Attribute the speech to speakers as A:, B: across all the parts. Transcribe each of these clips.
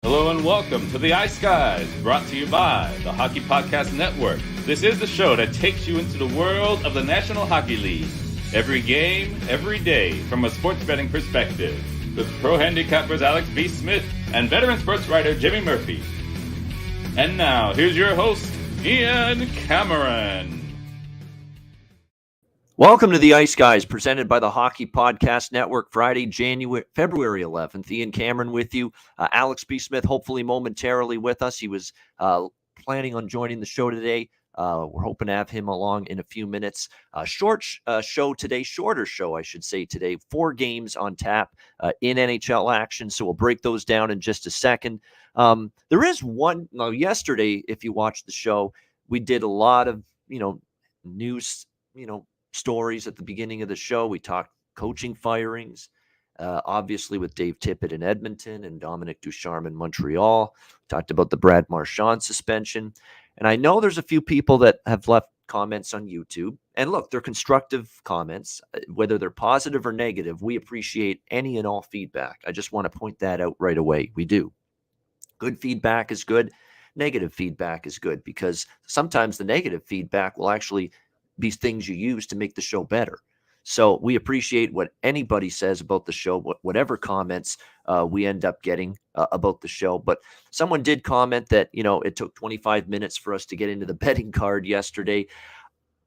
A: Hello and welcome to the Ice Guys, brought to you by the Hockey Podcast Network. This is the show that takes you into the world of the National Hockey League. Every game, every day, from a sports betting perspective. With pro handicappers Alex B. Smith and veteran sports writer Jimmy Murphy. And now, here's your host, Ian Cameron.
B: Welcome to the Ice Guys, presented by the Hockey Podcast Network. February 11th. Ian Cameron with you. Alex B. Smith, hopefully momentarily with us. He was planning on joining the show today. We're hoping to have him along in a few minutes. Shorter show I should say today. 4 games on tap in NHL action, so we'll break those down in just a second. There is one. Now, yesterday, if you watched the show, we did a lot of news, stories at the beginning of the show. We talked coaching firings, obviously with Dave Tippett in Edmonton and Dominic Ducharme in Montreal. We talked about the Brad Marchand suspension. And I know there's a few people that have left comments on YouTube. And look, they're constructive comments. Whether they're positive or negative, we appreciate any and all feedback. I just want to point that out right away. We do. Good feedback is good. Negative feedback is good, because sometimes the negative feedback will actually be things you use to make the show better. So we appreciate what anybody says about the show, whatever comments we end up getting about the show. But someone did comment that, it took 25 minutes for us to get into the betting card yesterday.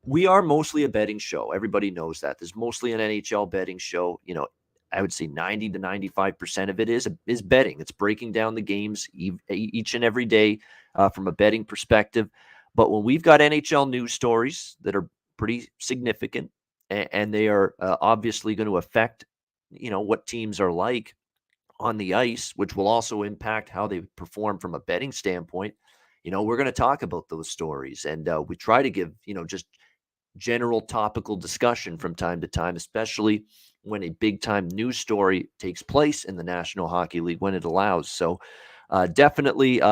B: We are mostly a betting show. Everybody knows that. There's mostly an NHL betting show. I would say 90 to 95% of it is betting. It's breaking down the games each and every day from a betting perspective. But when we've got NHL news stories that are pretty significant, and they are obviously going to affect, what teams are like on the ice, which will also impact how they perform from a betting standpoint. We're going to talk about those stories, and we try to give, just general topical discussion from time to time, especially when a big time news story takes place in the National Hockey League when it allows. So definitely,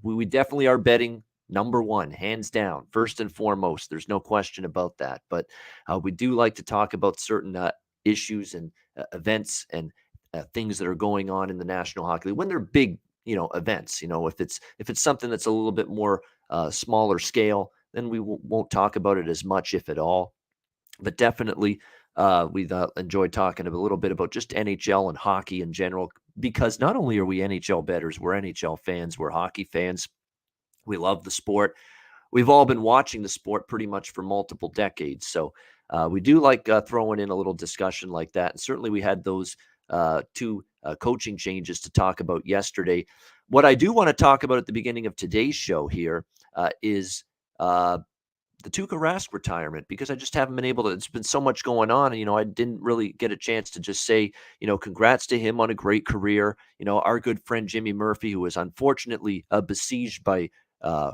B: we definitely are betting number one, hands down, first and foremost. There's no question about that. But we do like to talk about certain issues and events and things that are going on in the National Hockey League when they're big, events. If it's something that's a little bit more smaller scale, then we won't talk about it as much, if at all. But definitely, we've enjoyed talking a little bit about just NHL and hockey in general, because not only are we NHL bettors, we're NHL fans, we're hockey fans. We love the sport. We've all been watching the sport pretty much for multiple decades. So we do like throwing in a little discussion like that. And certainly we had those 2 coaching changes to talk about yesterday. What I do want to talk about at the beginning of today's show here is the Tuukka Rask retirement, because I just haven't been able to. It's been so much going on. And, I didn't really get a chance to just say, congrats to him on a great career. Our good friend Jimmy Murphy, who was unfortunately besieged by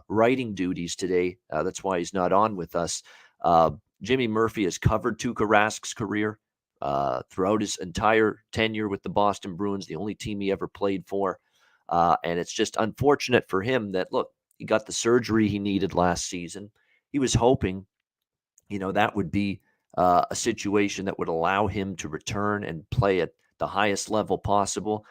B: writing duties today. That's why he's not on with us. Jimmy Murphy has covered Tuukka Rask's career throughout his entire tenure with the Boston Bruins, the only team he ever played for. And it's just unfortunate for him that, look, he got the surgery he needed last season. He was hoping, that would be a situation that would allow him to return and play at the highest level possible.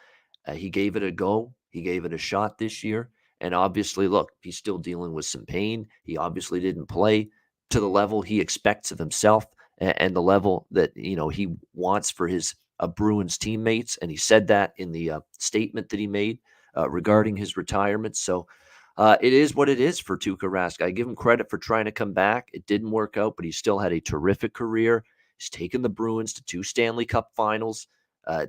B: He gave it a go. He gave it a shot this year. And obviously, look, he's still dealing with some pain. He obviously didn't play to the level he expects of himself and the level that, he wants for his Bruins teammates. And he said that in the statement that he made regarding his retirement. So it is what it is for Tuukka Rask. I give him credit for trying to come back. It didn't work out, but he still had a terrific career. He's taken the Bruins to 2 Stanley Cup finals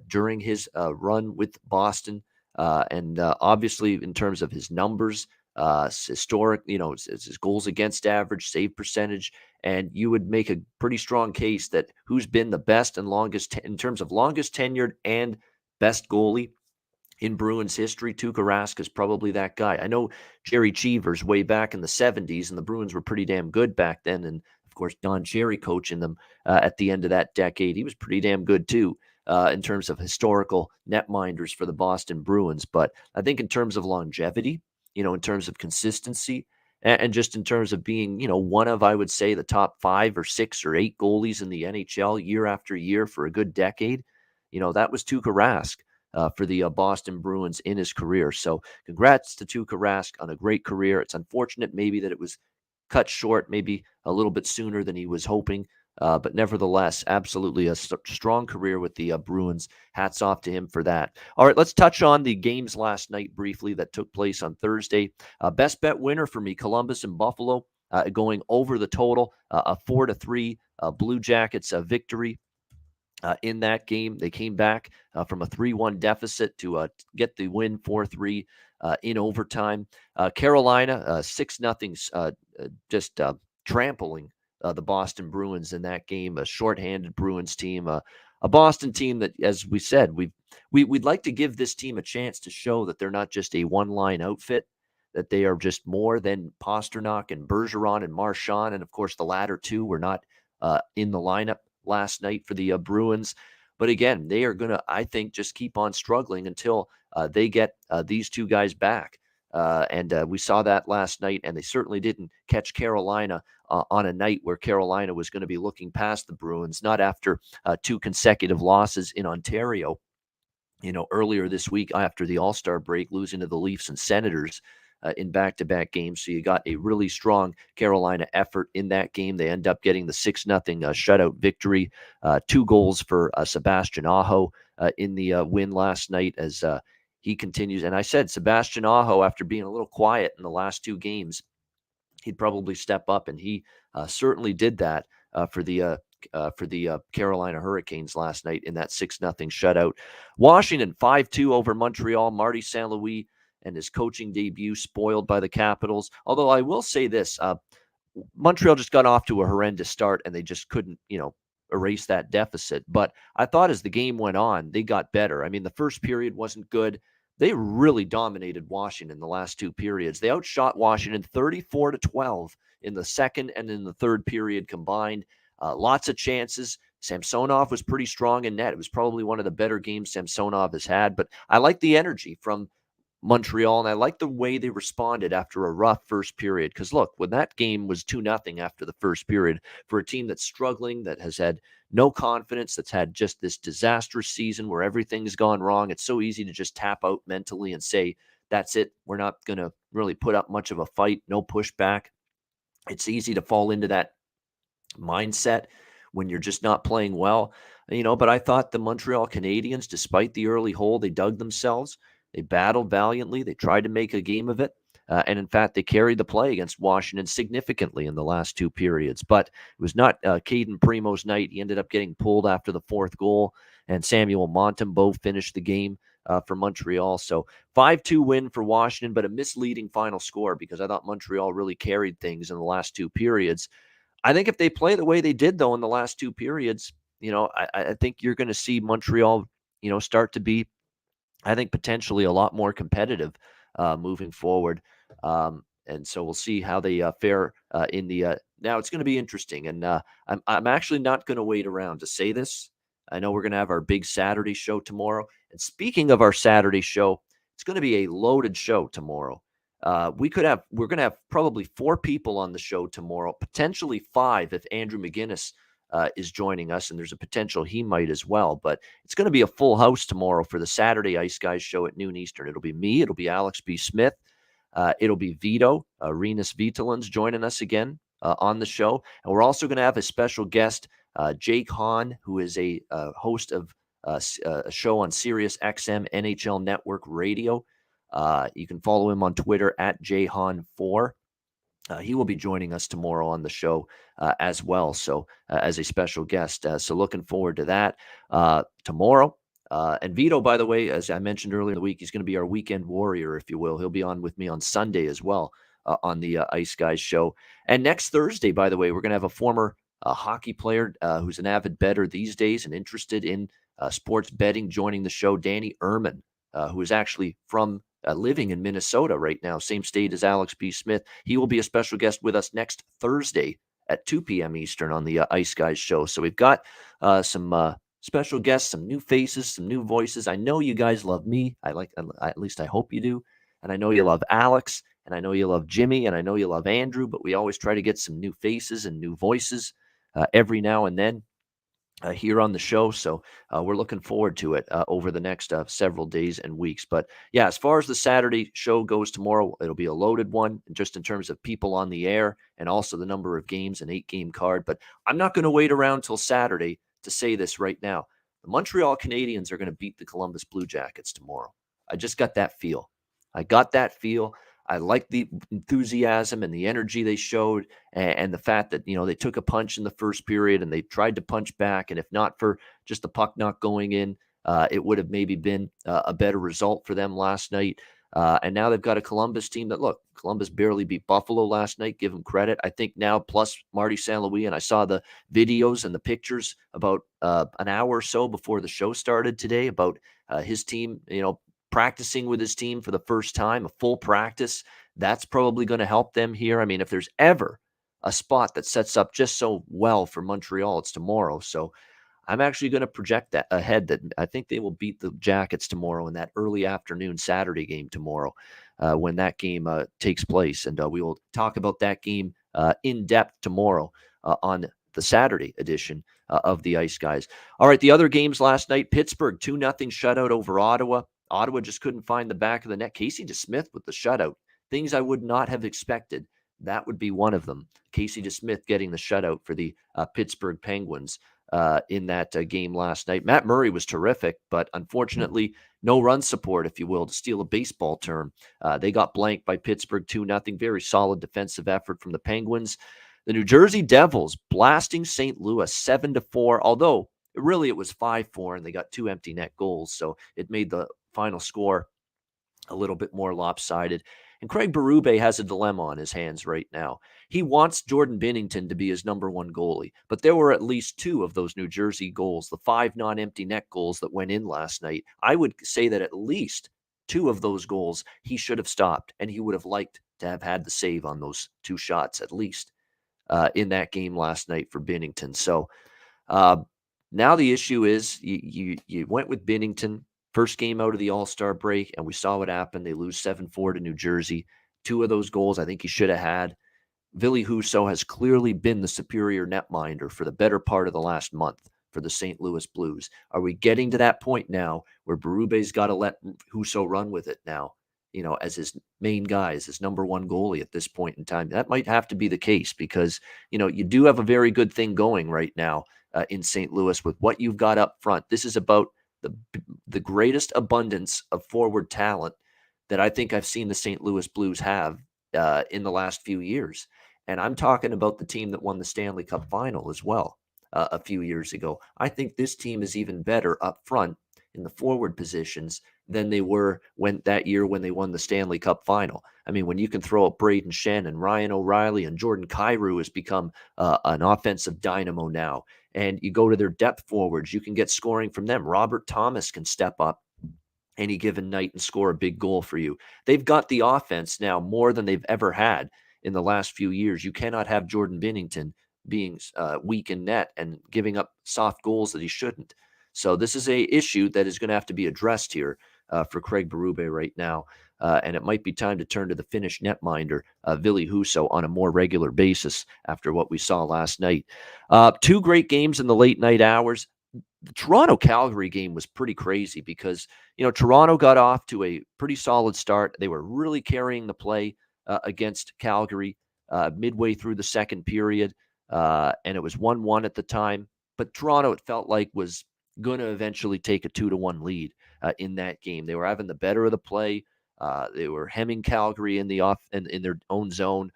B: during his run with Boston. And obviously, in terms of his numbers, historic, his goals against average, save percentage, and you would make a pretty strong case that who's been the best and longest in terms of longest tenured and best goalie in Bruins history, Tuukka Rask is probably that guy. I know Jerry Cheevers way back in the 70s, and the Bruins were pretty damn good back then. And of course, Don Cherry coaching them at the end of that decade. He was pretty damn good too. In terms of historical netminders for the Boston Bruins. But I think in terms of longevity, in terms of consistency, and just in terms of being, one of, I would say, the top 5 or 6 or 8 goalies in the NHL year after year for a good decade, that was Tuukka Rask. for the Boston Bruins in his career. So congrats to Tuukka Rask on a great career. It's unfortunate maybe that it was cut short, maybe a little bit sooner than he was hoping. But nevertheless, absolutely a strong career with the Bruins. Hats off to him for that. All right, let's touch on the games last night briefly that took place on Thursday. Best bet winner for me, Columbus and Buffalo, going over the total, a 4-3 Blue Jackets victory. In that game, they came back from a 3-1 deficit to get the win 4-3 in overtime. Carolina 6-0, just trampling the Boston Bruins in that game. A shorthanded Bruins team, a Boston team that, as we said, we'd like to give this team a chance to show that they're not just a one-line outfit, that they are just more than Pasternak and Bergeron and Marchand, and of course the latter two were not in the lineup last night for the Bruins. But again, they are going to, I think, just keep on struggling until they get these two guys back. And we saw that last night, and they certainly didn't catch Carolina on a night where Carolina was going to be looking past the Bruins, not after two consecutive losses in Ontario. Earlier this week after the All-Star break, losing to the Leafs and Senators in back-to-back games. So you got a really strong Carolina effort in that game. They end up getting the 6-0 shutout victory. 2 goals for Sebastian Aho in the win last night as he continues. And I said Sebastian Aho, after being a little quiet in the last 2 games, he'd probably step up, and he certainly did that for the Carolina Hurricanes last night in that 6-0 shutout. Washington 5-2 over Montreal. Marty St. Louis and his coaching debut spoiled by the Capitals. Although I will say this, Montreal just got off to a horrendous start, and they just couldn't, erase that deficit. But I thought as the game went on, they got better. I mean, the first period wasn't good. They really dominated Washington the last 2 periods. They outshot Washington 34-12 in the second and in the third period combined. Lots of chances. Samsonov was pretty strong in net. It was probably one of the better games Samsonov has had. But I like the energy from Montreal, and I like the way they responded after a rough first period. Because look, when that game was 2-0 after the first period, for a team that's struggling, that has had no confidence, that's had just this disastrous season where everything's gone wrong, it's so easy to just tap out mentally and say, that's it. We're not going to really put up much of a fight, no pushback. It's easy to fall into that mindset when you're just not playing well. But I thought the Montreal Canadiens, despite the early hole, they dug themselves. They battled valiantly. They tried to make a game of it. And in fact, they carried the play against Washington significantly in the last 2 periods. But it was not Caden Primo's night. He ended up getting pulled after the 4th goal. And Samuel Montembeault finished the game for Montreal. So 5-2 win for Washington, but a misleading final score because I thought Montreal really carried things in the last 2 periods. I think if they play the way they did, though, in the last 2 periods, I think you're going to see Montreal, start to be, I think, potentially a lot more competitive moving forward. And so we'll see how they fare in the now it's going to be interesting. And I'm actually not going to wait around to say this. I know we're going to have our big Saturday show tomorrow. And speaking of our Saturday show, it's going to be a loaded show tomorrow. We're going to have probably 4 people on the show tomorrow, potentially 5 if Andrew McInnis is joining us, and there's a potential he might as well. But it's going to be a full house tomorrow for the Saturday Ice Guys show at noon Eastern. It'll be me. It'll be Alex B. Smith. It'll be Vito, Renus Vitalin's joining us again on the show. And we're also going to have a special guest, Jake Hahn, who is a host of a show on Sirius XM NHL Network Radio. You can follow him on Twitter at jhahn4. He will be joining us tomorrow on the show as well, so as a special guest. So looking forward to that tomorrow. And Vito, by the way, as I mentioned earlier in the week, he's going to be our weekend warrior, if you will. He'll be on with me on Sunday as well on the Ice Guys show. And next Thursday, by the way, we're going to have a former hockey player who's an avid bettor these days and interested in sports betting joining the show, Danny Ehrman, who is actually from living in Minnesota right now, same state as Alex B. Smith. He will be a special guest with us next Thursday at 2 p.m. Eastern on the Ice Guys show. So we've got some special guests, some new faces, some new voices. I know you guys love me. At least I hope you do. And I know you love Alex, and I know you love Jimmy, and I know you love Andrew, but we always try to get some new faces and new voices every now and then. here on the show. So we're looking forward to it over the next several days and weeks. But yeah, as far as the Saturday show goes tomorrow, it'll be a loaded one just in terms of people on the air and also the number of games, an 8-game card. But I'm not going to wait around till Saturday to say this right now. The Montreal Canadiens are going to beat the Columbus Blue Jackets tomorrow. I just got that feel. I got that feel. I like the enthusiasm and the energy they showed, and the fact that, they took a punch in the first period and they tried to punch back. And if not for just the puck not going in, it would have maybe been a better result for them last night. And now they've got a Columbus team that, look, Columbus barely beat Buffalo last night. Give them credit. I think now, plus Marty St. Louis, and I saw the videos and the pictures about an hour or so before the show started today about his team, practicing with his team for the first time, a full practice. That's probably going to help them here. I mean, if there's ever a spot that sets up just so well for Montreal, it's tomorrow. So I'm actually going to project that ahead, that I think they will beat the Jackets tomorrow in that early afternoon Saturday game tomorrow when that game takes place. And we will talk about that game in depth tomorrow on the Saturday edition of the Ice Guys. All right, the other games last night, Pittsburgh 2-0 shutout over Ottawa. Ottawa just couldn't find the back of the net. Casey DeSmith with the shutout. Things I would not have expected. That would be one of them. Casey DeSmith getting the shutout for the Pittsburgh Penguins in that game last night. Matt Murray was terrific, but unfortunately, no run support, if you will, to steal a baseball term. They got blanked by Pittsburgh 2-0. Very solid defensive effort from the Penguins. The New Jersey Devils blasting St. Louis 7-4, although really it was 5-4, and they got 2 empty net goals, so it made the final score a little bit more lopsided. And Craig Berube has a dilemma on his hands right now. He wants Jordan Binnington to be his number one goalie, but there were at least 2 of those New Jersey goals, the 5 non-empty net goals that went in last night. I would say that at least 2 of those goals he should have stopped, and he would have liked to have had the save on those 2 shots at least in that game last night for Binnington. So now the issue is you went with Binnington. First game out of the All-Star break, and we saw what happened. They lose 7-4 to New Jersey. 2 of those goals I think he should have had. Ville Husso has clearly been the superior netminder for the better part of the last month for the St. Louis Blues. Are we getting to that point now where Berube's got to let Husso run with it now, as his main guy, as his number one goalie at this point in time? That might have to be the case because, you do have a very good thing going right now in St. Louis with what you've got up front. This is about the greatest abundance of forward talent that I think I've seen the St. Louis Blues have in the last few years. And I'm talking about the team that won the Stanley Cup final as well a few years ago. I think this team is even better up front in the forward positions than they were that year when they won the Stanley Cup final. I mean, when you can throw up Braden Shen and Ryan O'Reilly and Jordan Kyrou has become an offensive dynamo now. And you go to their depth forwards, you can get scoring from them. Robert Thomas can step up any given night and score a big goal for you. They've got the offense now more than they've ever had in the last few years. You cannot have Jordan Binnington being weak in net and giving up soft goals that he shouldn't. So this is a issue that is going to have to be addressed here for Craig Berube right now. And it might be time to turn to the Finnish netminder, Ville Husso, on a more regular basis after what we saw last night. 2 great games in the late night hours. The Toronto-Calgary game was pretty crazy because, Toronto got off to a pretty solid start. They were really carrying the play against Calgary midway through the second period, and it was 1-1 at the time. But Toronto, it felt like, was going to eventually take a 2-1 lead in that game. They were having the better of the play. They were hemming Calgary in their own zone.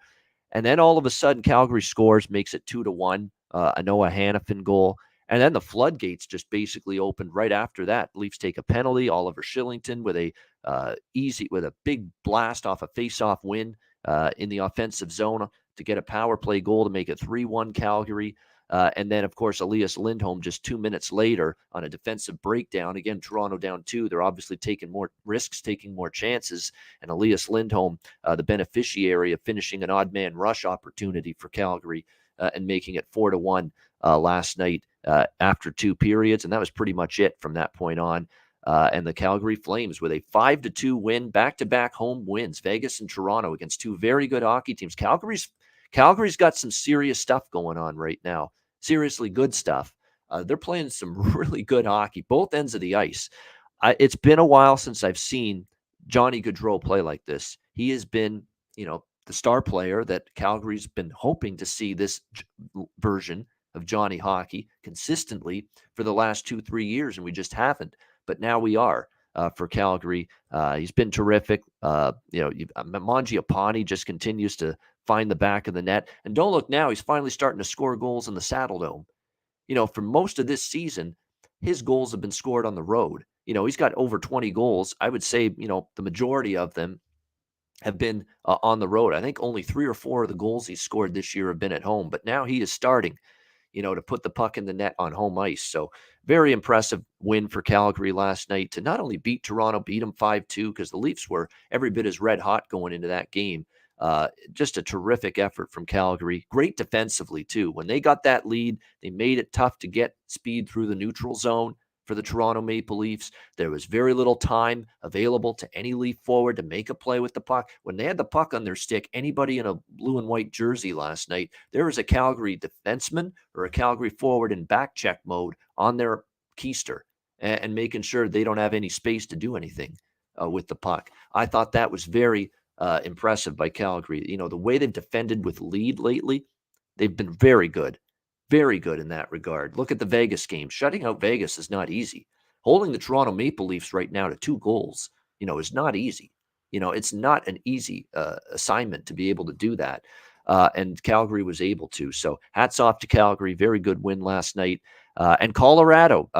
B: And then all of a sudden, Calgary scores, makes it 2-1, a Noah Hannafin goal. And then the floodgates just basically opened right after that. Leafs take a penalty. Oliver Shillington with a big blast off a face-off win in the offensive zone to get a power play goal to make it 3-1 Calgary. And then, of course, Elias Lindholm just 2 minutes later on a defensive breakdown. Again, Toronto down 2. They're obviously taking more risks, taking more chances. And Elias Lindholm, the beneficiary of finishing an odd man rush opportunity for Calgary and making it 4-1 last night after 2 periods. And that was pretty much it from that point on. And the Calgary Flames with a 5-2 win, back-to-back home wins, Vegas and Toronto, against 2 very good hockey teams. Calgary's got some serious stuff going on right now. Seriously good stuff. They're playing some really good hockey, both ends of the ice. It's been a while since I've seen Johnny Gaudreau play like this. He has been, the star player that Calgary's been hoping to see this version of Johnny hockey consistently for the last 2-3 years, and we just haven't. But now we are for Calgary. He's been terrific. Mangiapane just continues to find the back of the net. And don't look now, he's finally starting to score goals in the Saddle Dome. For most of this season, his goals have been scored on the road. He's got over 20 goals. I would say, the majority of them have been on the road. I think only 3 or 4 of the goals he's scored this year have been at home. But now he is starting, to put the puck in the net on home ice. So very impressive win for Calgary last night to not only beat Toronto, beat them 5-2, because the Leafs were every bit as red hot going into that game. Just a terrific effort from Calgary. Great defensively, too. When they got that lead, they made it tough to get speed through the neutral zone for the Toronto Maple Leafs. There was very little time available to any Leaf forward to make a play with the puck. When they had the puck on their stick, anybody in a blue and white jersey last night, there was a Calgary defenseman or a Calgary forward in back check mode on their keister and making sure they don't have any space to do anything with the puck. I thought that was very impressive by Calgary. The way they've defended with lead lately, they've been very good in that regard. Look at the Vegas game. Shutting out Vegas is not easy. Holding the Toronto Maple Leafs right now to 2 goals, is not easy. It's not an easy assignment to be able to do that. And Calgary was able to. So hats off to Calgary. Very good win last night. And Colorado,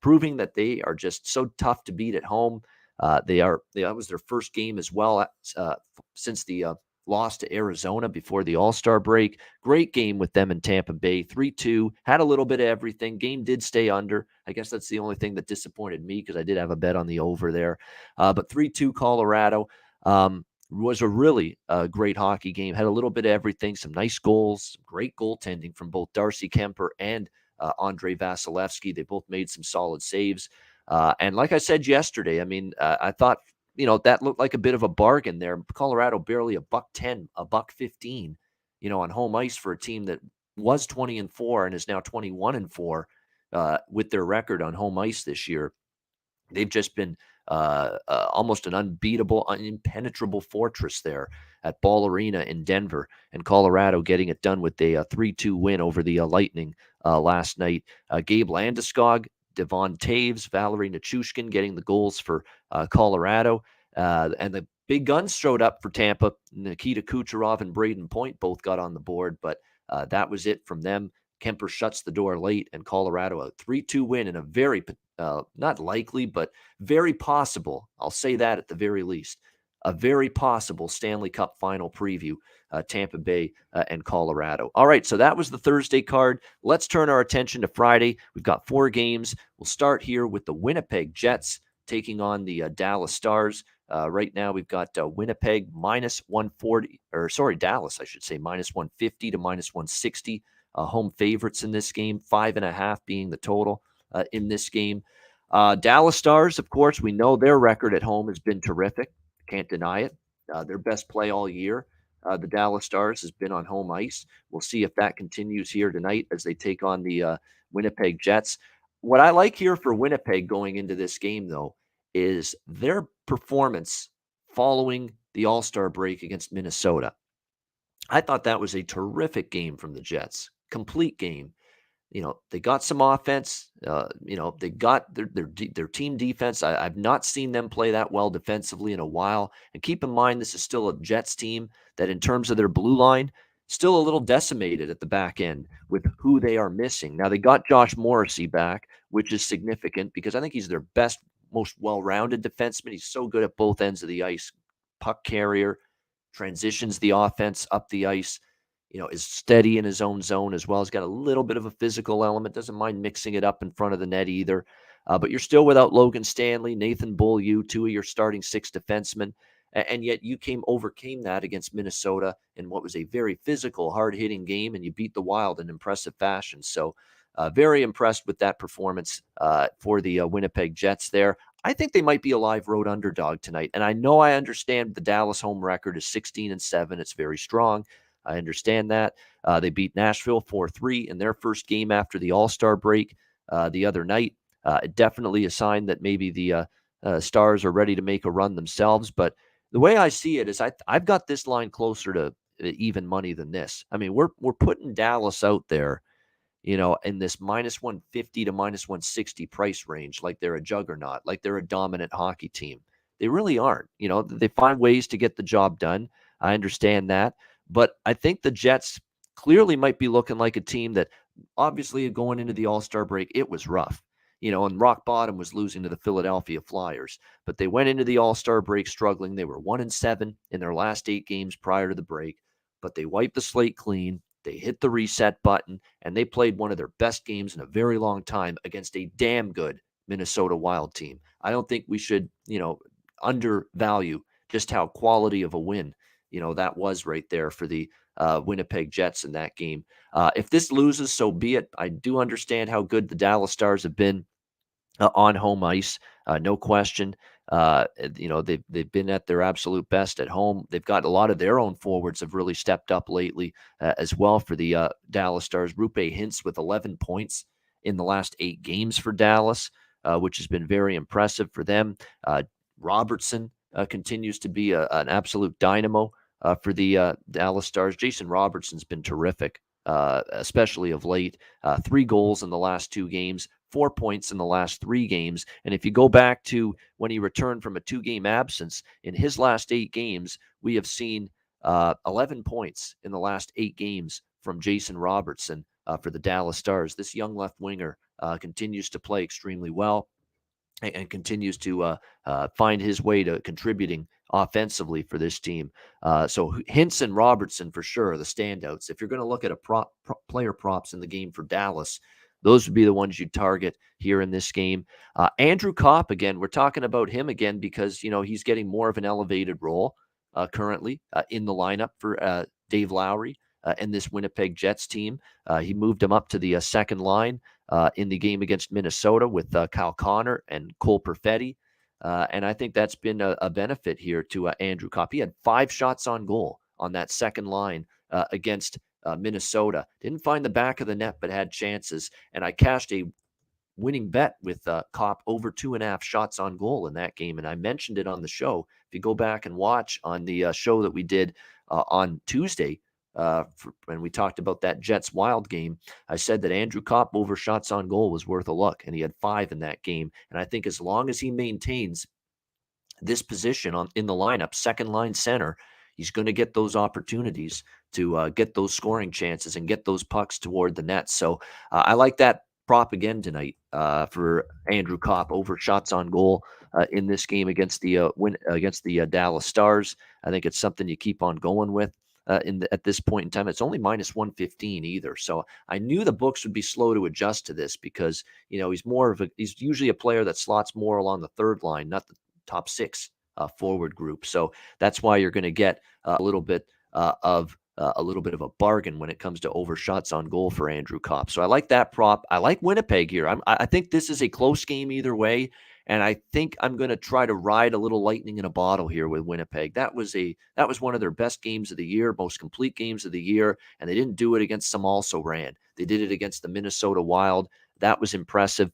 B: proving that they are just so tough to beat at home. That was their first game as well since the loss to Arizona before the All-Star break. Great game with them in Tampa Bay, 3-2. Had a little bit of everything. Game did stay under. I guess that's the only thing that disappointed me because I did have a bet on the over there. But 3-2 Colorado was a really great hockey game. Had a little bit of everything. Some nice goals, some great goaltending from both Darcy Kemper and Andrei Vasilevsky. They both made some solid saves. And like I said yesterday, I thought, that looked like a bit of a bargain there. Colorado barely $1.10, $1.15, on home ice for a team that was 20-4 and is now 21-4 with their record on home ice this year. They've just been almost an unbeatable, impenetrable fortress there at Ball Arena in Denver, and Colorado getting it done with a 3-2 win over the Lightning last night. Gabe Landeskog, Devon Taves, Valerie Nichushkin getting the goals for Colorado. And the big guns showed up for Tampa. Nikita Kucherov and Braden Point both got on the board, but that was it from them. Kemper shuts the door late, and Colorado a 3-2 win in a very, not likely, but very possible, I'll say that at the very least, a very possible Stanley Cup final preview, Tampa Bay and Colorado. All right, so that was the Thursday card. Let's turn our attention to Friday. We've got 4 games. We'll start here with the Winnipeg Jets taking on the Dallas Stars. Right now, we've got Winnipeg Dallas, I should say, -150 to -160. Home favorites in this game, 5.5 being the total in this game. Dallas Stars, of course, we know their record at home has been terrific. Can't deny it. Their best play all year, the Dallas Stars, has been on home ice. We'll see if that continues here tonight as they take on the Winnipeg Jets. What I like here for Winnipeg going into this game, though, is their performance following the All-Star break against Minnesota. I thought that was a terrific game from the Jets. Complete game. They got some offense. They got their team defense. I've not seen them play that well defensively in a while. And keep in mind, this is still a Jets team that, in terms of their blue line, still a little decimated at the back end with who they are missing. Now, they got Josh Morrissey back, which is significant because I think he's their best, most well-rounded defenseman. He's so good at both ends of the ice. Puck carrier, transitions the offense up the ice. Is steady in his own zone as well. He's got a little bit of a physical element. Doesn't mind mixing it up in front of the net either. But you're still without Logan Stanley, Nathan Beaulieu, 2 of your starting 6 defensemen. And yet you overcame that against Minnesota in what was a very physical, hard-hitting game, and you beat the Wild in impressive fashion. So very impressed with that performance for the Winnipeg Jets there. I think they might be a live road underdog tonight. And I understand the Dallas home record is 16-7. It's very strong. I understand that. They beat Nashville 4-3 in their first game after the All-Star break. the other night. Definitely a sign that maybe the Stars are ready to make a run themselves. But the way I see it is I've got this line closer to even money than this. I mean, we're putting Dallas out there, in this minus 150 to minus 160 price range, like they're a juggernaut, like they're a dominant hockey team. They really aren't. They find ways to get the job done. I understand that. But I think the Jets clearly might be looking like a team that obviously going into the All-Star break, it was rough. And rock bottom was losing to the Philadelphia Flyers. But they went into the All-Star break struggling. They were 1-7 in their last 8 games prior to the break. But they wiped the slate clean. They hit the reset button, and they played one of their best games in a very long time against a damn good Minnesota Wild team. I don't think we should, undervalue just how quality of a win, that was right there for the Winnipeg Jets in that game. If this loses, so be it. I do understand how good the Dallas Stars have been on home ice, no question. They've been at their absolute best at home. They've got a lot of their own forwards have really stepped up lately as well for the Dallas Stars. Roope Hintz with 11 points in the last 8 games for Dallas, which has been very impressive for them. Robertson continues to be an absolute dynamo for the Dallas Stars. Jason Robertson's been terrific, especially of late. 3 goals in the last 2 games. 4 points in the last 3 games. And if you go back to when he returned from a 2-game absence, in his last 8 games, we have seen 11 points in the last 8 games from Jason Robertson for the Dallas Stars. This young left winger continues to play extremely well and continues to find his way to contributing offensively for this team. So Hintz and Robertson for sure are the standouts. If you're going to look at player props in the game for Dallas, those would be the ones you'd target here in this game. Andrew Kopp, again, we're talking about him again because, he's getting more of an elevated role currently in the lineup for Dave Lowry and this Winnipeg Jets team. He moved him up to the second line in the game against Minnesota with Kyle Connor and Cole Perfetti. And I think that's been a benefit here to Andrew Kopp. He had 5 shots on goal on that second line against Minnesota. Didn't find the back of the net, but had chances. And I cashed a winning bet with Kopp over 2.5 shots on goal in that game. And I mentioned it on the show. If you go back and watch on the show that we did on Tuesday, when we talked about that Jets Wild game, I said that Andrew Kopp over shots on goal was worth a look, and he had 5 in that game. And I think as long as he maintains this position in the lineup, second line center, he's going to get those opportunities to get those scoring chances and get those pucks toward the net. So I like that prop again tonight for Andrew Kopp over shots on goal in this game against the Dallas Stars. I think it's something you keep on going with. At this point in time, it's only minus 115 either. So I knew the books would be slow to adjust to this because, he's usually a player that slots more along the third line, not the top 6 forward group. So that's why you're going to get a little bit of a bargain when it comes to over shots on goal for Andrew Kopp. So I like that prop. I like Winnipeg here. I think this is a close game either way. And I think I'm going to try to ride a little lightning in a bottle here with Winnipeg. That was one of their best games of the year, most complete games of the year, and they didn't do it against some also-ran. They did it against the Minnesota Wild. That was impressive,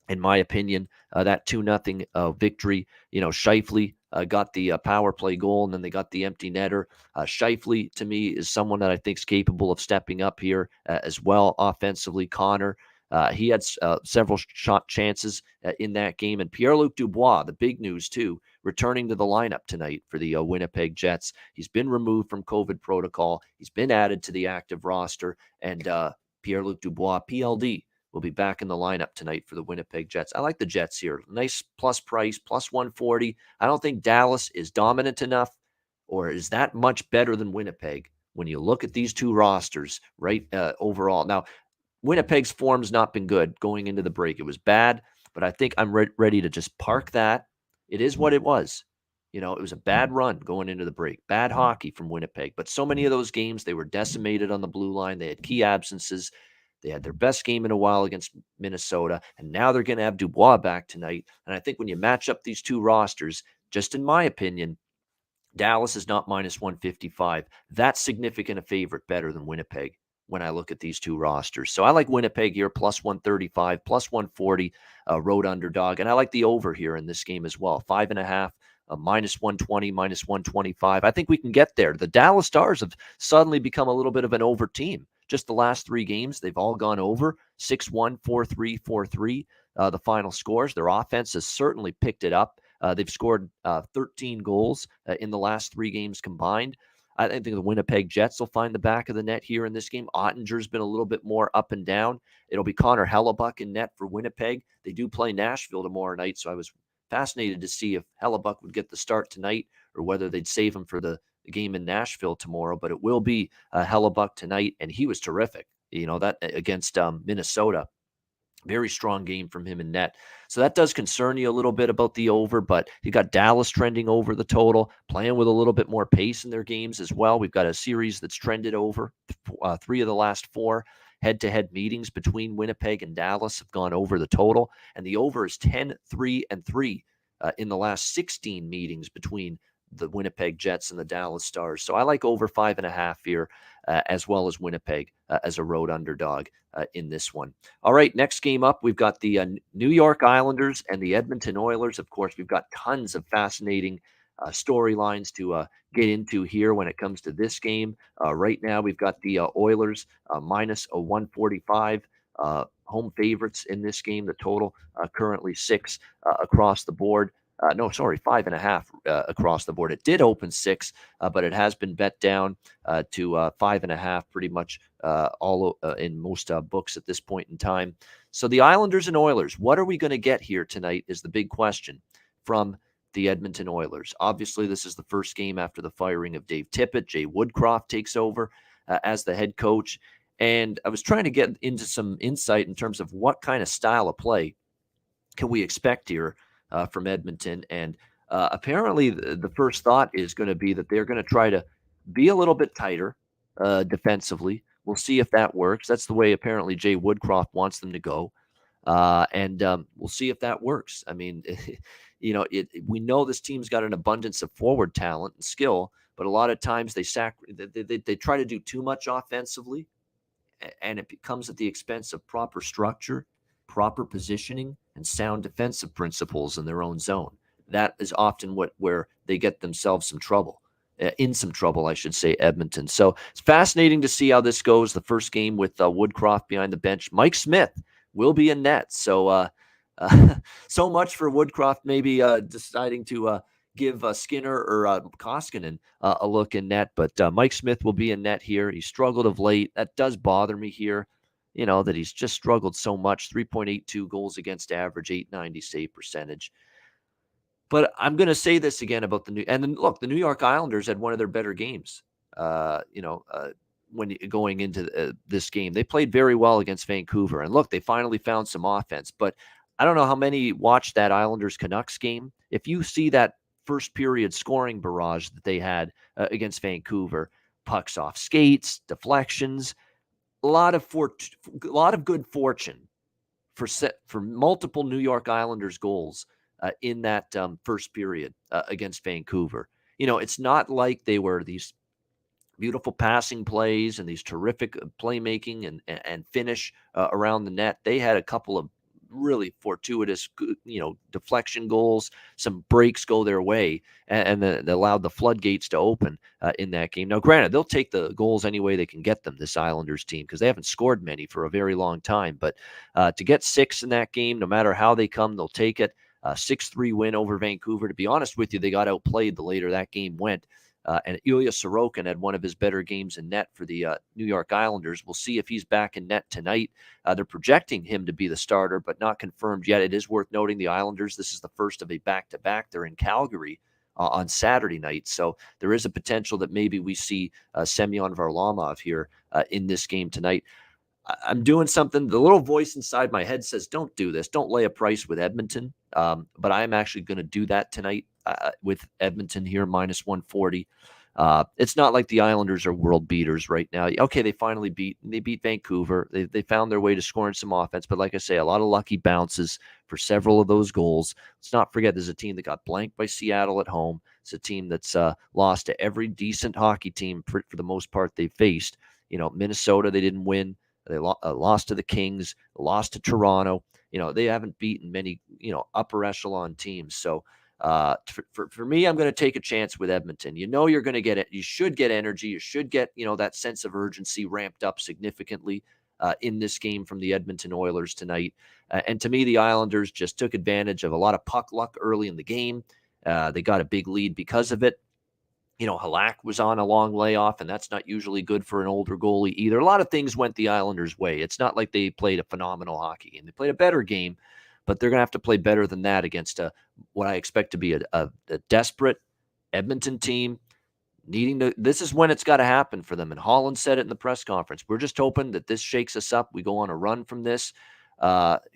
B: in my opinion. That 2-0 victory. Scheifele got the power play goal, and then they got the empty netter. Scheifele, to me, is someone that I think is capable of stepping up here as well offensively. Connor. He had several shot chances in that game. And Pierre-Luc Dubois, the big news too, returning to the lineup tonight for the Winnipeg Jets. He's been removed from COVID protocol. He's been added to the active roster. And Pierre-Luc Dubois, PLD, will be back in the lineup tonight for the Winnipeg Jets. I like the Jets here. Nice plus price, plus 140. I don't think Dallas is dominant enough or is that much better than Winnipeg when you look at these two rosters, right, overall. Now, Winnipeg's form's not been good going into the break. It was bad, but I think I'm ready to just park that. It is what it was. It was a bad run going into the break. Bad hockey from Winnipeg. But so many of those games, they were decimated on the blue line. They had key absences. They had their best game in a while against Minnesota, and now they're going to have Dubois back tonight. And I think when you match up these two rosters, just in my opinion, Dallas is not minus 155. That's significant a favorite better than Winnipeg. when I look at these two rosters. So I like Winnipeg here, plus 135, plus 140, road underdog. And I like the over here in this game as well, 5.5. Minus 120, minus 125. I think we can get there. The Dallas Stars have suddenly become a little bit of an over team. Just the last 3 games, they've all gone over 6-1, 4-3, 4-3. The final scores. Their offense has certainly picked it up. They've scored 13 goals in the last 3 games combined. I think the Winnipeg Jets will find the back of the net here in this game. Ottinger's been a little bit more up and down. It'll be Connor Hellebuck in net for Winnipeg. They do play Nashville tomorrow night, so I was fascinated to see if Hellebuck would get the start tonight or whether they'd save him for the game in Nashville tomorrow. But it will be Hellebuck tonight, and he was terrific. That against Minnesota. Very strong game from him in net. So that does concern you a little bit about the over, but you got Dallas trending over the total, playing with a little bit more pace in their games as well. We've got a series that's trended over 3 of the last 4 head-to-head meetings between Winnipeg and Dallas have gone over the total, and the over is 10-3-3 in the last 16 meetings between the Winnipeg Jets and the Dallas Stars. So I like over 5.5 here, as well as Winnipeg as a road underdog in this one. All right, next game up, we've got the New York Islanders and the Edmonton Oilers. Of course, we've got tons of fascinating storylines to get into here when it comes to this game. Right now, we've got the Oilers minus a 145 home favorites in this game. The total currently 6 across the board. 5.5 across the board. It did open 6, but it has been bet down to 5.5 pretty much all in most books at this point in time. So the Islanders and Oilers, what are we going to get here tonight is the big question from the Edmonton Oilers. Obviously, this is the first game after the firing of Dave Tippett. Jay Woodcroft takes over as the head coach. And I was trying to get into some insight in terms of what kind of style of play can we expect here from Edmonton. And apparently the first thought is going to be that they're going to try to be a little bit tighter defensively. We'll see if that works. That's the way apparently Jay Woodcroft wants them to go. And we'll see if that works. I mean, we know this team's got an abundance of forward talent and skill, but a lot of times they try to do too much offensively, and it comes at the expense of proper structure, proper positioning, and sound defensive principles in their own zone. That is often where they get themselves some trouble. In some trouble, I should say, Edmonton. So it's fascinating to see how this goes. The first game with Woodcroft behind the bench. Mike Smith will be in net. So so much for Woodcroft maybe deciding to give Skinner or Koskinen a look in net. But Mike Smith will be in net here. He struggled of late. That does bother me here, that he's just struggled so much. 3.82 goals against average, 890 save percentage. But I'm going to say this again about the New York Islanders had one of their better games, when going into this game. They played very well against Vancouver. And look, they finally found some offense. But I don't know how many watched that Islanders-Canucks game. If you see that first period scoring barrage that they had against Vancouver, pucks off skates, deflections, a lot of good fortune for multiple New York Islanders goals in that first period against Vancouver. It's not like they were these beautiful passing plays and these terrific playmaking and finish around the net. They had a couple of really fortuitous, deflection goals, some breaks go their way, and then allowed the floodgates to open in that game. Now, granted, they'll take the goals any way they can get them, this Islanders team, because they haven't scored many for a very long time. But to get 6 in that game, no matter how they come, they'll take it. 6-3 win over Vancouver. To be honest with you, they got outplayed the later that game went. And Ilya Sorokin had one of his better games in net for the New York Islanders. We'll see if he's back in net tonight. They're projecting him to be the starter, but not confirmed yet. It is worth noting the Islanders, this is the first of a back-to-back. They're in Calgary on Saturday night. So there is a potential that maybe we see Semyon Varlamov here in this game tonight. I'm doing something. The little voice inside my head says, don't do this. Don't lay a price with Edmonton. But I'm actually going to do that tonight with Edmonton here, minus 140. It's not like the Islanders are world beaters right now. Okay, they finally beat Vancouver. They found their way to scoring some offense. But like I say, a lot of lucky bounces for several of those goals. Let's not forget there's a team that got blanked by Seattle at home. It's a team that's lost to every decent hockey team for the most part they've faced. Minnesota, they didn't win. They lost to the Kings, lost to Toronto. They haven't beaten many, upper echelon teams. So for me, I'm going to take a chance with Edmonton. You're going to get it. You should get energy. You should get, that sense of urgency ramped up significantly in this game from the Edmonton Oilers tonight. And to me, the Islanders just took advantage of a lot of puck luck early in the game. They got a big lead because of it. Halak was on a long layoff, and that's not usually good for an older goalie either. A lot of things went the Islanders' way. It's not like they played a phenomenal hockey game. They played a better game, but they're going to have to play better than that against what I expect to be a desperate Edmonton team this is when it's got to happen for them. And Holland said it in the press conference. We're just hoping that this shakes us up. We go on a run from this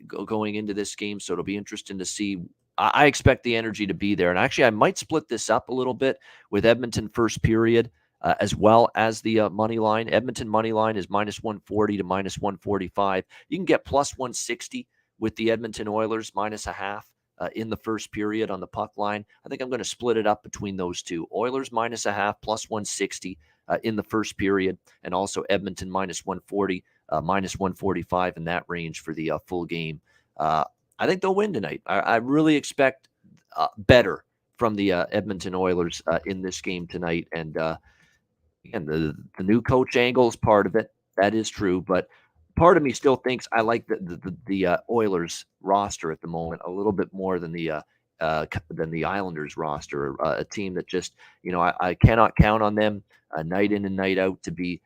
B: going into this game. So it'll be interesting to see. I expect the energy to be there. And actually, I might split this up a little bit with Edmonton first period as well as the money line. Edmonton money line is minus 140 to minus 145. You can get plus 160 with the Edmonton Oilers minus a half in the first period on the puck line. I think I'm going to split it up between those two. Oilers minus a half plus 160 in the first period, and also Edmonton minus 140, minus 145 in that range for the full game. I think they'll win tonight. I really expect better from the Edmonton Oilers in this game tonight. And again, the new coach angle is part of it. That is true, but part of me still thinks I like the Oilers roster at the moment a little bit more than the Islanders roster. A team that just, I cannot count on them night in and night out to be,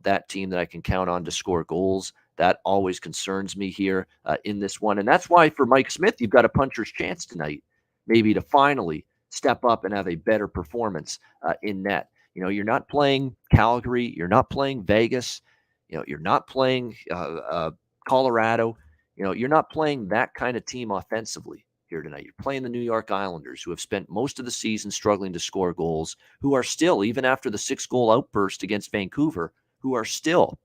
B: that team that I can count on to score goals. That always concerns me here in this one. And that's why for Mike Smith, you've got a puncher's chance tonight, maybe to finally step up and have a better performance in net. You're not playing Calgary. You're not playing Vegas. You're not playing Colorado. You're not playing that kind of team offensively here tonight. You're playing the New York Islanders, who have spent most of the season struggling to score goals, who are still, even after the 6-goal outburst against Vancouver, who are still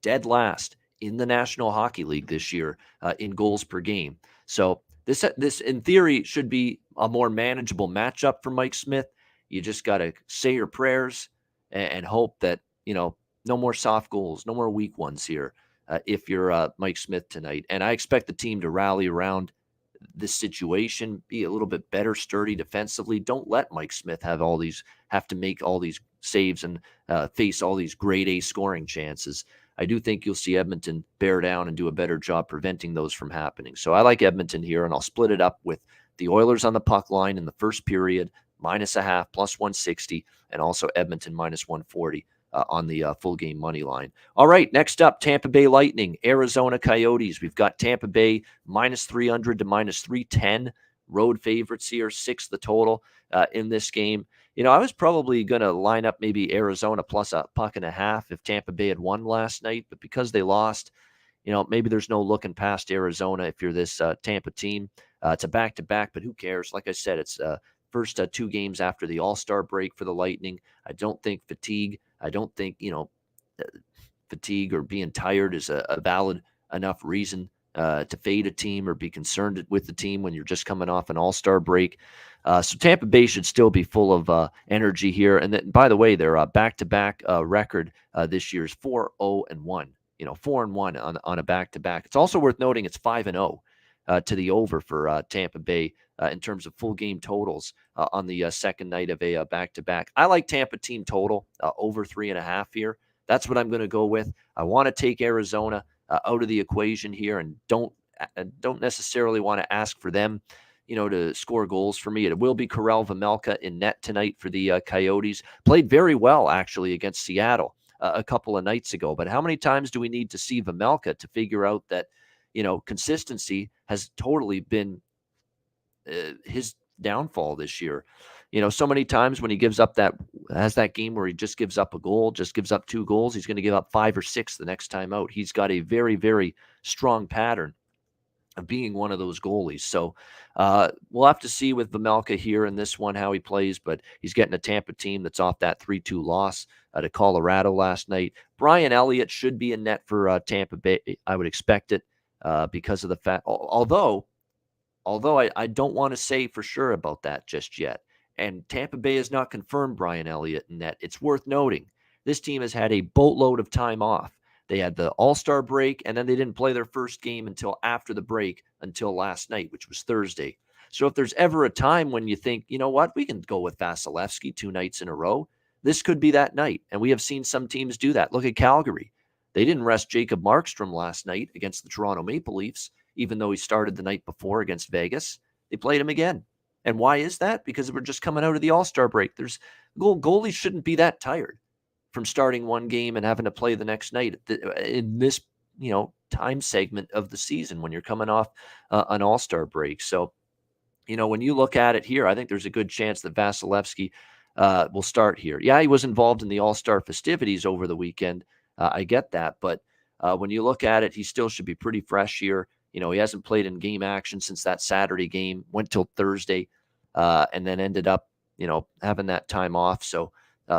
B: dead last in the National Hockey League this year in goals per game. So this, in theory, should be a more manageable matchup for Mike Smith. You just got to say your prayers and hope that, no more soft goals, no more weak ones here if you're Mike Smith tonight. And I expect the team to rally around this situation, be a little bit better, sturdy defensively. Don't let Mike Smith have to make all these saves and face all these grade A scoring chances. I do think you'll see Edmonton bear down and do a better job preventing those from happening. So I like Edmonton here, and I'll split it up with the Oilers on the puck line in the first period, minus a half, plus 160, and also Edmonton minus 140 on the full game money line. All right, next up, Tampa Bay Lightning, Arizona Coyotes. We've got Tampa Bay minus 300 to minus 310. Road favorites here, 6 the total in this game. I was probably going to line up maybe Arizona plus a puck and a half if Tampa Bay had won last night, but because they lost, maybe there's no looking past Arizona if you're this Tampa team. It's a back-to-back, but who cares? Like I said, it's first 2 games after the All-Star break for the Lightning. I don't think fatigue or being tired is a valid enough reason to fade a team or be concerned with the team when you're just coming off an All-Star break. So Tampa Bay should still be full of energy here. And then, by the way, their back-to-back record this year is 4-0-1. 4-1 on a back-to-back. It's also worth noting it's 5-0 to the over for Tampa Bay in terms of full game totals on the second night of a back-to-back. I like Tampa team total over 3.5 here. That's what I'm going to go with. I want to take Arizona out of the equation here and don't necessarily want to ask for them, to score goals for me. It will be Karel Vejmelka in net tonight for the Coyotes. Played very well, actually, against Seattle a couple of nights ago. But how many times do we need to see Vejmelka to figure out that, consistency has totally been his downfall this year? So many times when he has that game where he just gives up a goal, just gives up 2 goals, he's going to give up 5 or 6 the next time out. He's got a very, very strong pattern of being one of those goalies. So we'll have to see with Vejmelka here in this one how he plays, but he's getting a Tampa team that's off that 3-2 loss to Colorado last night. Brian Elliott should be in net for Tampa Bay. I would expect it because of the fact, although I don't want to say for sure about that just yet. And Tampa Bay has not confirmed Brian Elliott in net. It's worth noting This team has had a boatload of time off. They had the All-Star break, and then they didn't play their first game until after the break, until last night, which was Thursday. So if there's ever a time when you think, you know what, we can go with Vasilevsky 2 nights in a row, this could be that night. And we have seen some teams do that. Look at Calgary. They didn't rest Jacob Markstrom last night against the Toronto Maple Leafs, even though he started the night before against Vegas. They played him again. And why is that? Because we're just coming out of the All-Star break. Goalies shouldn't be that tired from starting one game and having to play the next night in this, time segment of the season when you're coming off an All-Star break. So, when you look at it here, I think there's a good chance that Vasilevsky will start here. Yeah, he was involved in the All-Star festivities over the weekend. I get that. But when you look at it, he still should be pretty fresh here. He hasn't played in game action since that Saturday game, went till Thursday, and then ended up, having that time off. So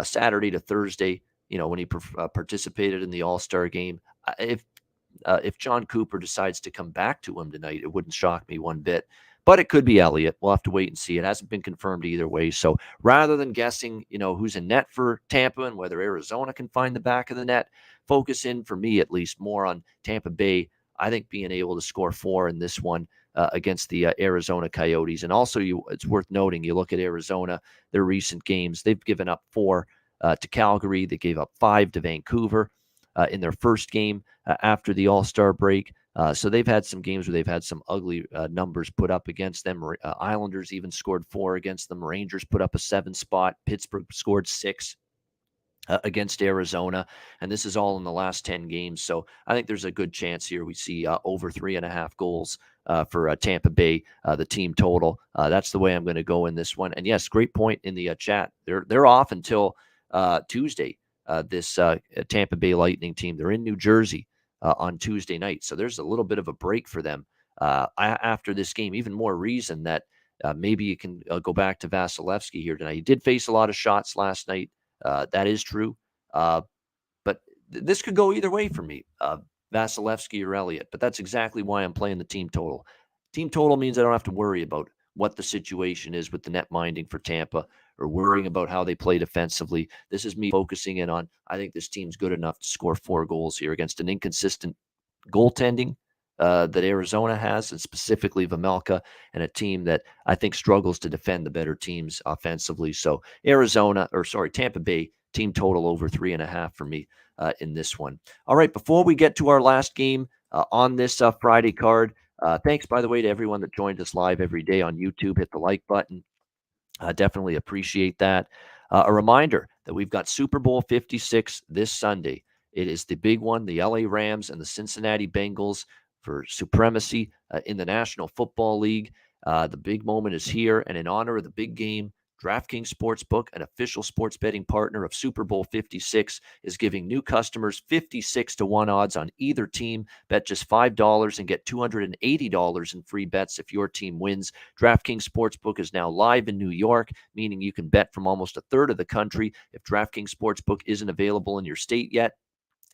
B: Saturday to Thursday, when he participated in the All-Star game, if John Cooper decides to come back to him tonight, it wouldn't shock me one bit. But it could be Elliott. We'll have to wait and see. It hasn't been confirmed either way. So rather than guessing, who's in net for Tampa and whether Arizona can find the back of the net, focus in, for me at least, more on Tampa Bay. I think being able to score 4 in this one against the Arizona Coyotes. And also, it's worth noting, you look at Arizona, their recent games, they've given up 4 to Calgary. They gave up 5 to Vancouver in their first game after the All-Star break. So they've had some games where they've had some ugly numbers put up against them. Islanders even scored 4 against them. Rangers put up a 7 spot. Pittsburgh scored 6 against Arizona. And this is all in the last 10 games. So I think there's a good chance here we see over 3.5 goals for Tampa Bay, the team total. That's the way I'm going to go in this one. And yes, great point in the chat. They're off until Tuesday. This Tampa Bay Lightning team, they're in New Jersey on Tuesday night. So there's a little bit of a break for them after this game. Even more reason that maybe you can go back to Vasilevsky here tonight. He did face a lot of shots last night. That is true. But this could go either way for me, Vasilevsky or Elliott. But that's exactly why I'm playing the team total. Team total means I don't have to worry about what the situation is with the net minding for Tampa or worrying about how they play defensively. This is me focusing in on, I think this team's good enough to score 4 goals here against an inconsistent goaltending that Arizona has, and specifically Vejmelka, and a team that I think struggles to defend the better teams offensively. So Tampa Bay, team total over 3.5 for me in this one. All right, before we get to our last game on this Friday card, thanks, by the way, to everyone that joined us live every day on YouTube. Hit the like button. Definitely appreciate that. A reminder that we've got Super Bowl 56 this Sunday. It is the big one, the LA Rams and the Cincinnati Bengals for supremacy in the National Football League. The big moment is here, and in honor of the big game, DraftKings Sportsbook, an official sports betting partner of Super Bowl 56, is giving new customers 56-1 odds on either team. Bet just $5 and get $280 in free bets if your team wins. DraftKings Sportsbook is now live in New York, meaning you can bet from almost a third of the country. If DraftKings Sportsbook isn't available in your state yet,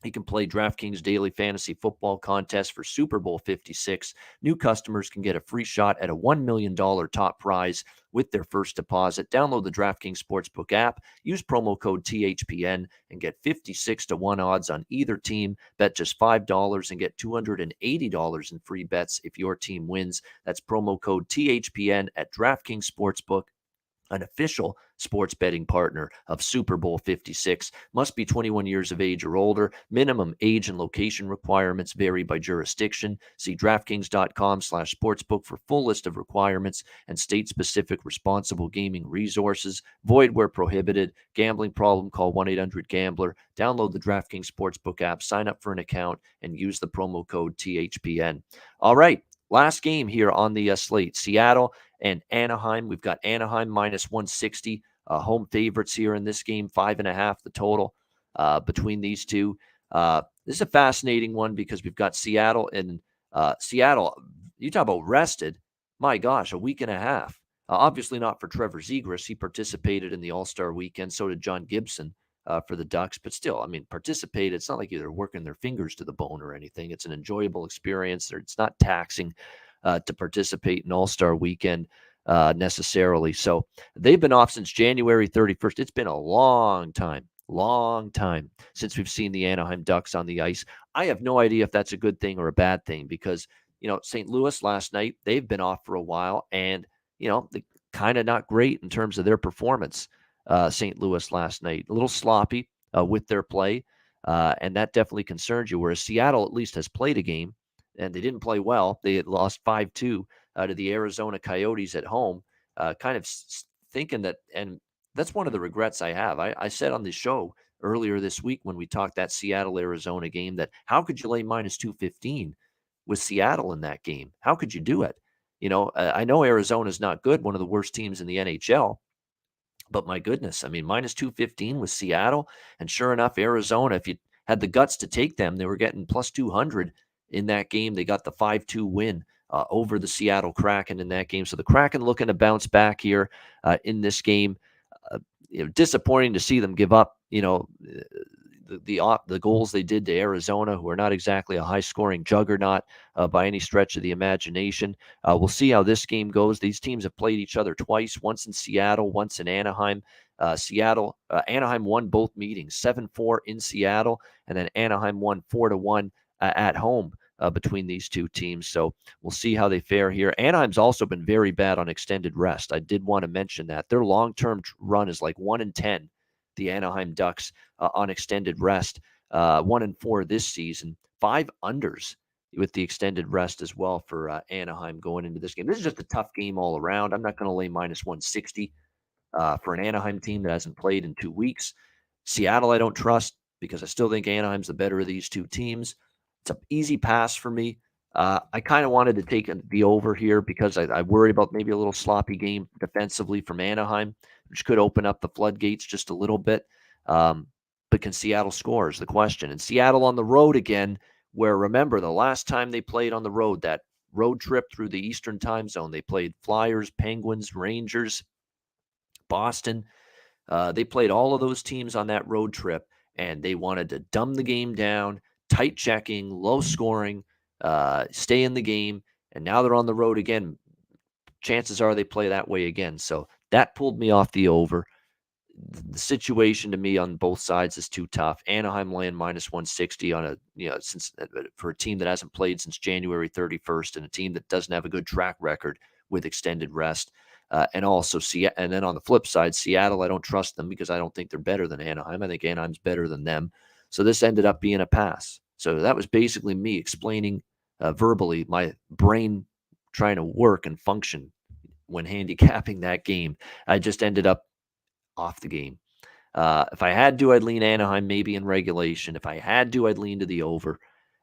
B: you can play DraftKings Daily Fantasy Football Contest for Super Bowl 56. New customers can get a free shot at a $1 million top prize with their first deposit. Download the DraftKings Sportsbook app, use promo code THPN, and get 56-1 odds on either team. Bet just $5 and get $280 in free bets if your team wins. That's promo code THPN at DraftKings Sportsbook, an official sports betting partner of Super Bowl 56. Must be 21 years of age or older. Minimum age and location requirements vary by jurisdiction. See DraftKings.com/sportsbook for full list of requirements and state-specific responsible gaming resources. Void where prohibited. Gambling problem? Call 1-800-GAMBLER. Download the DraftKings Sportsbook app, sign up for an account, and use the promo code THPN. All right, last game here on the slate. Seattle and Anaheim. We've got Anaheim minus 160, home favorites here in this game, 5.5 the total between these two. This is a fascinating one because we've got Seattle and Seattle. You talk about rested. My gosh, a week and a half. Obviously not for Trevor Zegras. He participated in the All-Star weekend. So did John Gibson for the Ducks. But still, I mean, participate. It's not like they're working their fingers to the bone or anything. It's an enjoyable experience. It's not taxing to participate in All-Star weekend necessarily. So they've been off since January 31st. It's been a long time Long time since we've seen the Anaheim Ducks on the ice. I have no idea if that's a good thing or a bad thing because, St. Louis last night, they've been off for a while and, they kind of not great in terms of their performance. St. Louis last night, a little sloppy with their play, and that definitely concerns you. Whereas Seattle at least has played a game, and they didn't play well. They had lost 5-2 to the Arizona Coyotes at home, kind of thinking that, and that's one of the regrets I have. I said on the show earlier this week when we talked that Seattle Arizona game that how could you lay minus 215 with Seattle in that game? How could you do it? I know Arizona's not good, one of the worst teams in the NHL, but my goodness, I mean, minus 215 with Seattle. And sure enough, Arizona, if you had the guts to take them, they were getting plus 200 in that game. They got the 5-2 win over the Seattle Kraken in that game. So the Kraken looking to bounce back here in this game. Disappointing to see them give up, the goals they did to Arizona, who are not exactly a high-scoring juggernaut by any stretch of the imagination. We'll see how this game goes. These teams have played each other twice, once in Seattle, once in Anaheim. Anaheim won both meetings, 7-4 in Seattle, and then Anaheim won 4-1 at home between these two teams. So we'll see how they fare here. Anaheim's also been very bad on extended rest. I did want to mention that. Their long-term run is like 1-10. The Anaheim Ducks on extended rest, 1-4 this season, 5 unders with the extended rest as well for Anaheim going into this game. This is just a tough game all around. I'm not going to lay minus 160 for an Anaheim team that hasn't played in 2 weeks. Seattle, I don't trust because I still think Anaheim's the better of these two teams. It's an easy pass for me. I kind of wanted to take the over here because I worry about maybe a little sloppy game defensively from Anaheim, which could open up the floodgates just a little bit. But can Seattle score is the question. And Seattle on the road again, where remember the last time they played on the road, that road trip through the Eastern time zone, they played Flyers, Penguins, Rangers, Boston. They played all of those teams on that road trip, and they wanted to dumb the game down, tight checking, low scoring, stay in the game. And now they're on the road again. Chances are they play that way again. So that pulled me off the over. The situation to me on both sides is too tough. Anaheim laying minus 160 on since for a team that hasn't played since January 31st and a team that doesn't have a good track record with extended rest. And also, and then on the flip side, Seattle, I don't trust them because I don't think they're better than Anaheim. I think Anaheim's better than them. So this ended up being a pass. So that was basically me explaining verbally my brain trying to work and function when handicapping that game. I just ended up off the game. If I had to, I'd lean Anaheim maybe in regulation. If I had to, I'd lean to the over.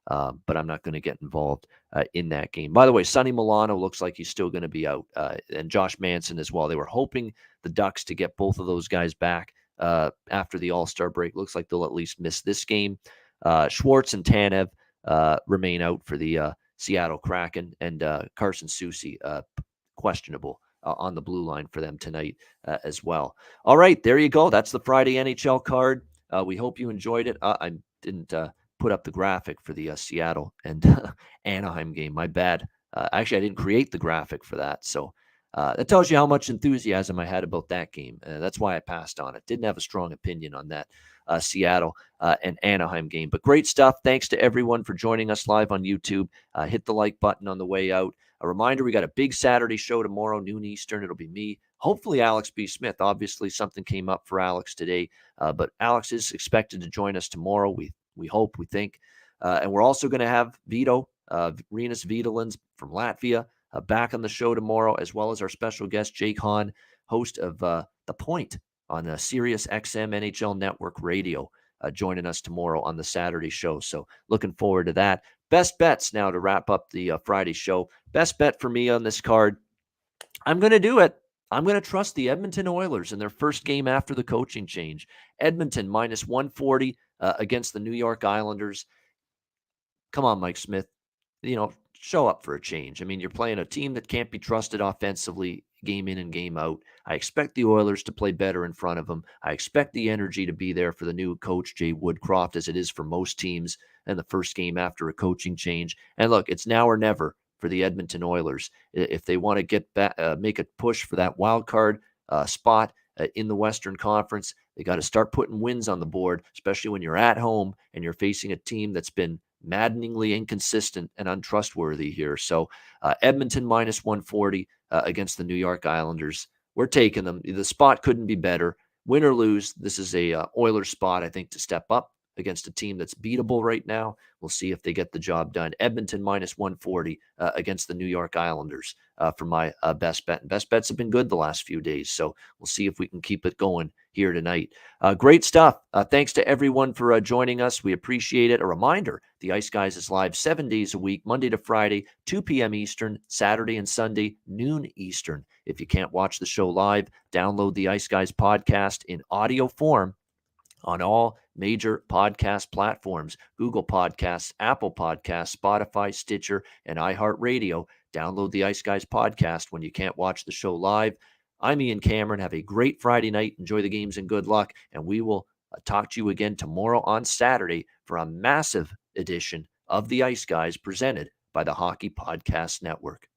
B: But I'm not going to get involved in that game. By the way, Sonny Milano looks like he's still going to be out, and Josh Manson as well. They were hoping the Ducks to get both of those guys back after the All-Star break. Looks like they'll at least miss this game. Schwartz and Tanev remain out for the Seattle Kraken, and Carson Soucy questionable on the blue line for them tonight as well. All right, there you go. That's the Friday NHL card. We hope you enjoyed it. I didn't put up the graphic for the Seattle and Anaheim game. My bad. Actually, I didn't create the graphic for that. So that tells you how much enthusiasm I had about that game. That's why I passed on it. Didn't have a strong opinion on that Seattle and Anaheim game. But great stuff. Thanks to everyone for joining us live on YouTube. Hit the like button on the way out. A reminder, we got a big Saturday show tomorrow, noon Eastern. It'll be me. Hopefully, Alex B. Smith. Obviously, something came up for Alex today. But Alex is expected to join us tomorrow. We hope, we think. And we're also going to have Vito, Rinus Vitalins from Latvia, back on the show tomorrow, as well as our special guest, Jake Hahn, host of The Point on Sirius XM NHL Network Radio, joining us tomorrow on the Saturday show. So looking forward to that. Best bets now to wrap up the Friday show. Best bet for me on this card, I'm going to do it. I'm going to trust the Edmonton Oilers in their first game after the coaching change. Edmonton minus 140 against the New York Islanders. Come on, Mike Smith. Show up for a change. I mean, you're playing a team that can't be trusted offensively game in and game out. I expect the Oilers to play better in front of them. I expect the energy to be there for the new coach, Jay Woodcroft, as it is for most teams in the first game after a coaching change. And look, it's now or never for the Edmonton Oilers. If they want to get back, make a push for that wild card spot in the Western Conference. They got to start putting wins on the board, especially when you're at home and you're facing a team that's been maddeningly inconsistent and untrustworthy here. So Edmonton minus 140 against the New York Islanders. We're taking them. The spot couldn't be better. Win or lose, this is a Oilers spot, I think, to step up against a team that's beatable right now. We'll see if they get the job done. Edmonton minus 140 against the New York Islanders for my best bet. And best bets have been good the last few days, so we'll see if we can keep it going here tonight. Great stuff. Thanks to everyone for joining us. We appreciate it. A reminder, the Ice Guys is live 7 days a week, Monday to Friday, 2 p.m. Eastern, Saturday and Sunday, noon Eastern. If you can't watch the show live, download the Ice Guys podcast in audio form on all major podcast platforms: Google Podcasts, Apple Podcasts, Spotify, Stitcher, and iHeartRadio. Download the Ice Guys podcast when you can't watch the show live. I'm Ian Cameron. Have a great Friday night. Enjoy the games and good luck. And we will talk to you again tomorrow on Saturday for a massive edition of the Ice Guys presented by the Hockey Podcast Network.